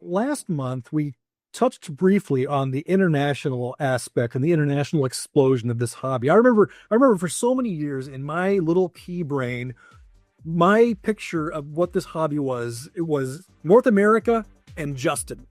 Last month, we touched briefly on the international aspect and the international explosion of this hobby. I remember for so many years in my little pea brain, my picture of what this hobby was, it was North America and Justin.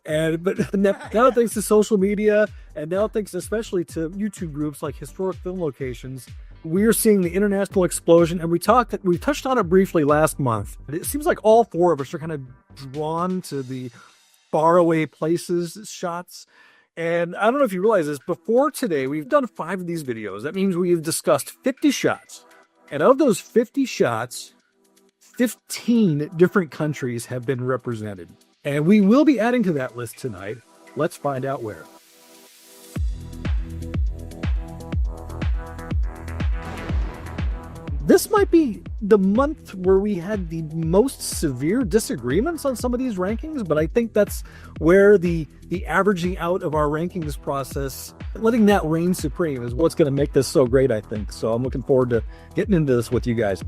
And but now thanks to social media, and now thanks especially to YouTube groups like Historic Film Locations, we are seeing the international explosion. And we touched on it briefly last month. It seems like all four of us are kind of drawn to the faraway places shots. And I don't know if you realize this, before today, we've done 5 of these videos. That means we've discussed 50 shots. And of those 50 shots, 15 different countries have been represented. And we will be adding to that list tonight. Let's find out where. This might be the month where we had the most severe disagreements on some of these rankings, but I think that's where the averaging out of our rankings process, letting that reign supreme, is what's going to make this so great, I think. So I'm looking forward to getting into this with you guys.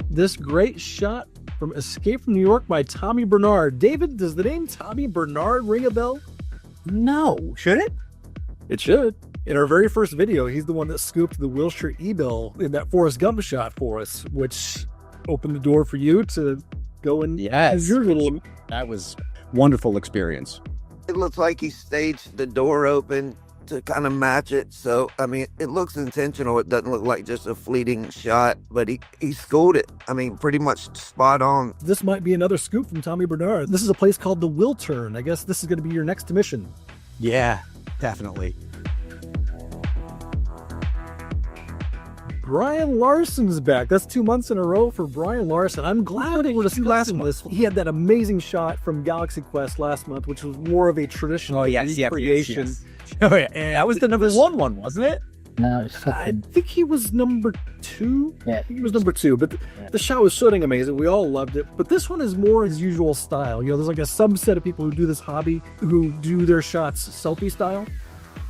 This great shot from Escape from New York by Tommy Bernard. David, does the name Tommy Bernard ring a bell? No, should it? It should. In our very first video, he's the one that scooped the Wilshire Eagle in that Forrest Gump shot for us, which opened the door for you to go and have your little... That was wonderful experience. It looks like he staged the door open to kind of match it. So, I mean, it looks intentional. It doesn't look like just a fleeting shot, but he schooled it. I mean, pretty much spot on. This might be another scoop from Tommy Bernard. This is a place called the Wiltern. I guess this is going to be your next mission. Yeah, definitely. Brian Larson's back. That's 2 months in a row for Brian Larson. I'm glad we're discussing this. He had that amazing shot from Galaxy Quest last month, which was more of a traditional recreation. Yes. Oh, yeah. That was the number one, wasn't it? No, it's I think he was number 2. Yeah. I think he was number 2, but the shot was shooting amazing. We all loved it. But this one is more his usual style. You know, there's like a subset of people who do this hobby who do their shots selfie style.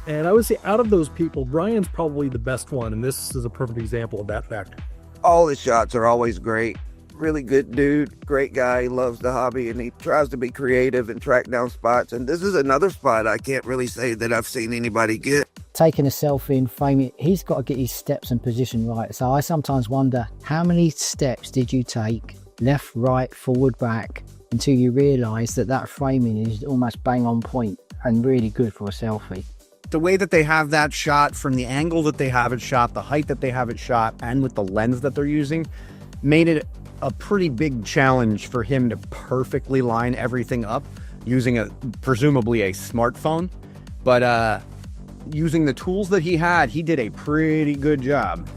And I would say out of those people, Brian's probably the best one. And this is a perfect example of that fact. All his shots are always great. Really good dude, great guy. He loves the hobby and he tries to be creative and track down spots. And this is another spot I can't really say that I've seen anybody get. taking a selfie and framing it. He's got to get his steps and position right. So I sometimes wonder, how many steps did you take, left, right, forward, back, until you realise that that framing is almost bang on point and really good for a selfie. The way that they have that shot, from the angle that they have it shot, the height that they have it shot, and with the lens that they're using, made it a pretty big challenge for him to perfectly line everything up using presumably a smartphone. But using the tools that he had, he did a pretty good job.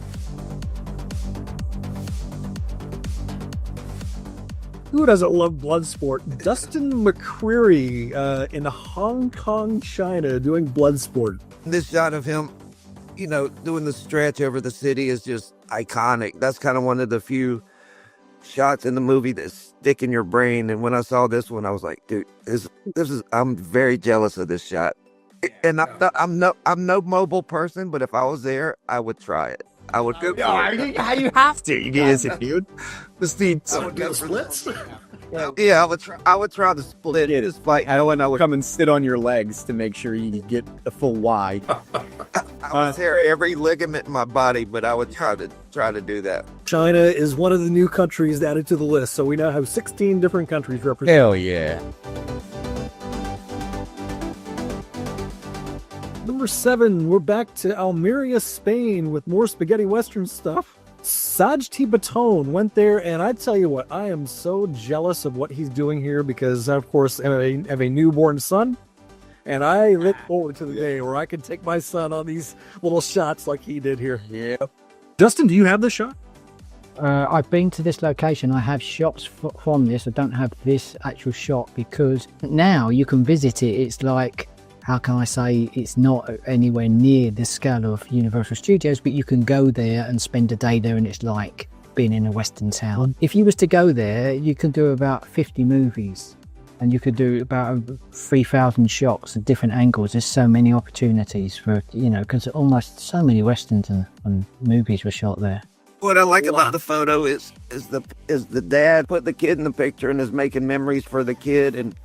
Who doesn't love Bloodsport? Dustin McCreary in Hong Kong, China, doing Bloodsport. This shot of him, you know, doing the stretch over the city is just iconic. That's kind of one of the few shots in the movie that stick in your brain. And when I saw this one, I was like, dude, this is, I'm very jealous of this shot. And I'm no mobile person, but if I was there, I would try it. I would go. You have to. You get it, dude. I would do the splits. Yeah, I would try the split. It is like I would come and sit on your legs to make sure you get a full Y. I would tear every ligament in my body, but I would try to do that. China is one of the new countries added to the list, so we now have 16 different countries represented. Hell yeah. Number 7, we're back to Almeria, Spain with more spaghetti western stuff. Sajti Baton went there, and I tell you what, I am so jealous of what he's doing here because, of course, I have a newborn son, and I look forward to the day where I can take my son on these little shots like he did here. Yeah. Dustin, do you have the shot? I've been to this location. I have shots from this. I don't have this actual shot because now you can visit it. It's like, how can I say, it's not anywhere near the scale of Universal Studios, but you can go there and spend a day there and it's like being in a Western town. If you was to go there, you can do about 50 movies and you could do about 3,000 shots at different angles. There's so many opportunities for, you know, because almost so many Westerns and movies were shot there. What I like about the photo is the dad put the kid in the picture and is making memories for the kid. And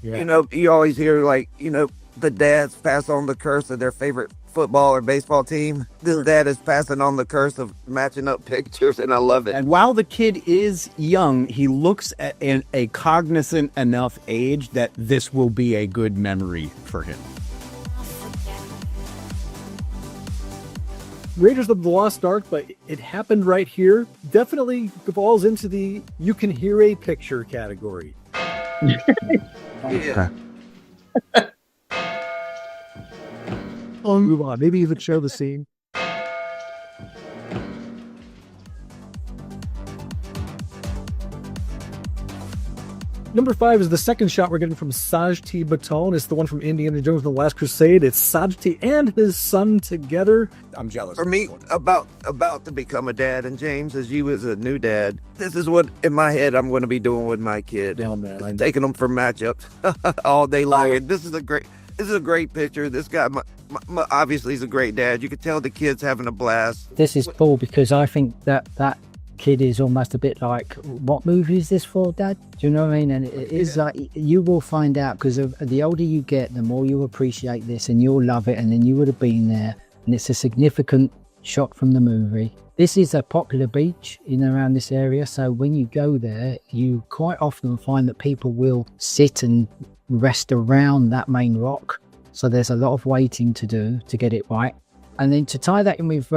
you know, you always hear like, you know, the dads pass on the curse of their favorite football or baseball team. This dad is passing on the curse of matching up pictures, and I love it. And while the kid is young, he looks at a cognizant enough age that this will be a good memory for him. Raiders of the Lost Ark, but it happened right here. Definitely falls into the you can hear a picture category. Yeah. Move on. Maybe even show the scene. Number 5 is the second shot we're getting from Sajti Baton. It's the one from Indiana Jones and the Last Crusade. It's Sajti and his son together. I'm jealous. For me, about to become a dad, and James, as you as a new dad, this is what in my head I'm going to be doing with my kid. Oh, man, I'm taking them for matchups all day long. This is a great picture. This guy, obviously, he's a great dad. You can tell the kid's having a blast. This is cool because I think that kid is almost a bit like, what movie is this for, Dad? Do you know what I mean? And it is like, you will find out, because the older you get, the more you appreciate this and you'll love it, and then you would have been there, and it's a significant shot from the movie. This is a popular beach in and around this area, so when you go there, you quite often find that people will sit and rest around that main rock, so there's a lot of waiting to do to get it right. And then to tie that in with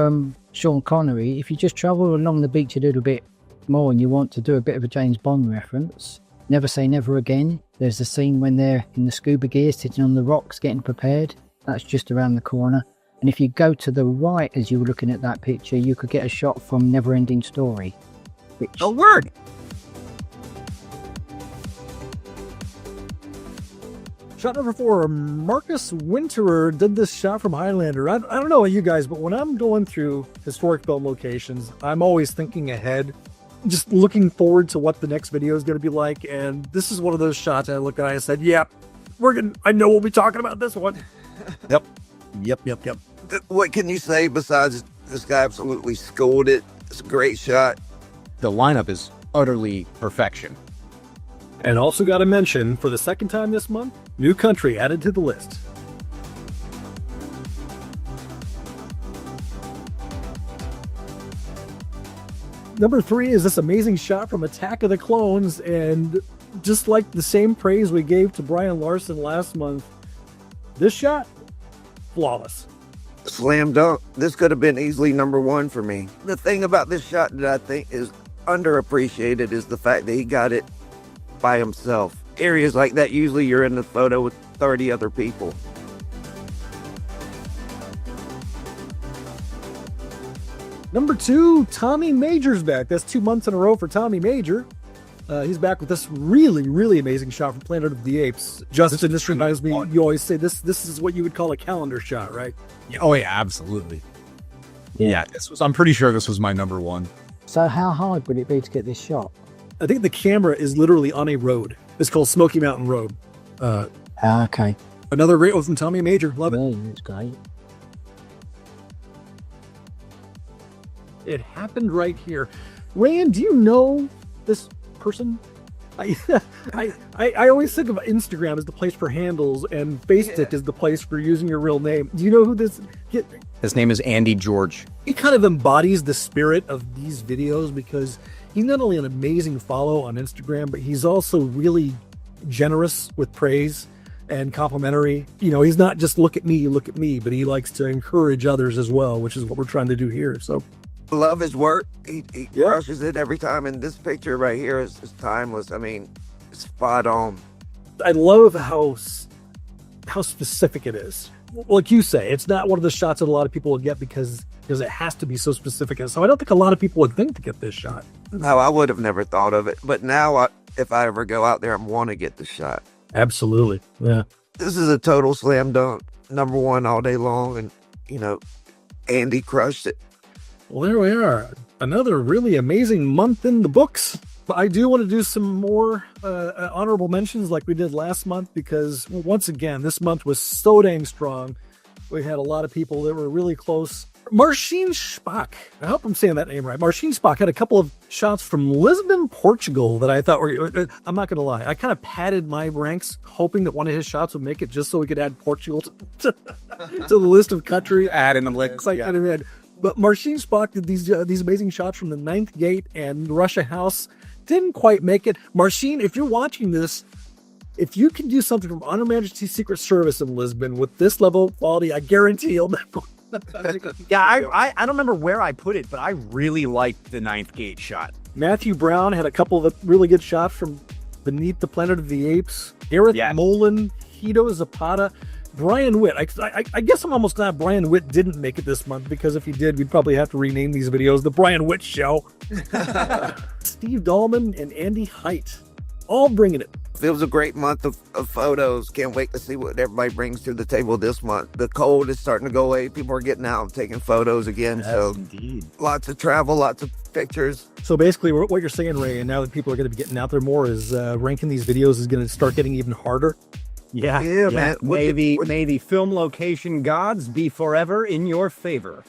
Sean Connery, if you just travel along the beach a little bit more and you want to do a bit of a James Bond reference, Never Say Never Again, there's a scene when they're in the scuba gear sitting on the rocks getting prepared. That's just around the corner. And if you go to the right as you were looking at that picture, you could get a shot from Never Ending Story. Which, A word. Shot number 4, Marcus Winterer did this shot from Highlander. I don't know about you guys, but when I'm going through historic film locations, I'm always thinking ahead, just looking forward to what the next video is going to be like. And this is one of those shots I looked at and I said, yeah, I know we'll be talking about this one. Yep. What can you say besides this guy absolutely schooled it? It's a great shot. The lineup is utterly perfection. And also got to mention, for the second time this month, new country added to the list. Number 3 is this amazing shot from Attack of the Clones, and just like the same praise we gave to Brian Larson last month, this shot, flawless. Slam dunk. This could have been easily number 1 for me. The thing about this shot that I think is underappreciated is the fact that he got it by himself. Areas like that, usually you're in the photo with 30 other people. Number 2, Tommy Major's back. That's 2 months in a row for Tommy Major. He's back with this really, really amazing shot from Planet of the Apes. Justin, this reminds me, you always say this is what you would call a calendar shot, right? Oh yeah, absolutely. Yeah, I'm pretty sure this was my number 1. so how hard would it be to get this shot? I think the camera is literally on a road. It's called Smoky Mountain Road. Okay. Another great one from Tommy Major. Love it. Well, it's great. It happened right here. Rand, do you know this person? I always think of Instagram as the place for handles and Facebook as the place for using your real name. Do you know who this? His name is Andy George. He kind of embodies the spirit of these videos because he's not only an amazing follow on Instagram, but he's also really generous with praise and complimentary. You know, he's not just look at me, but he likes to encourage others as well, which is what we're trying to do here. So Love his work. He crushes it every time. And this picture right here is timeless. I mean, it's spot on. I love how specific it is. Like you say, it's not one of the shots that a lot of people will get because it has to be so specific. And so I don't think a lot of people would think to get this shot. No, I would have never thought of it. But now, if I ever go out there, I want to get the shot. Absolutely. Yeah. This is a total slam dunk. Number 1 all day long. And, you know, Andy crushed it. Well, there we are. Another really amazing month in the books. But I do want to do some more honorable mentions like we did last month because, once again, this month was so dang strong. We had a lot of people that were really close. Marcin Spock. I hope I'm saying that name right. Marcin Spock had a couple of shots from Lisbon, Portugal that I thought were, I'm not going to lie, I kind of padded my ranks hoping that one of his shots would make it just so we could add Portugal to the list of countries. Add in the licks. It's like, I mean, but Marcin Spock did these amazing shots from the Ninth Gate and Russia House. Didn't quite make it. Marcin, if you're watching this, if you can do something from Honor Majesty's Secret Service in Lisbon with this level of quality, I guarantee you'll never. Yeah, I don't remember where I put it, but I really liked the Ninth Gate shot. Matthew Brown had a couple of really good shots from Beneath the Planet of the Apes. Gareth Mullen, Hito Zapata, Brian Witt. I guess I'm almost glad Brian Witt didn't make it this month, because if he did, we'd probably have to rename these videos The Brian Witt Show. Steve Dahlman and Andy Height, all bringing it. It was a great month of photos. Can't wait to see what everybody brings to the table this month. The cold is starting to go away. People are getting out and taking photos again. Yes, so indeed. Lots of travel, lots of pictures. So basically what you're saying, Ray, and now that people are going to be getting out there more, is ranking these videos is going to start getting even harder. Yeah, man. May the film location gods be forever in your favor.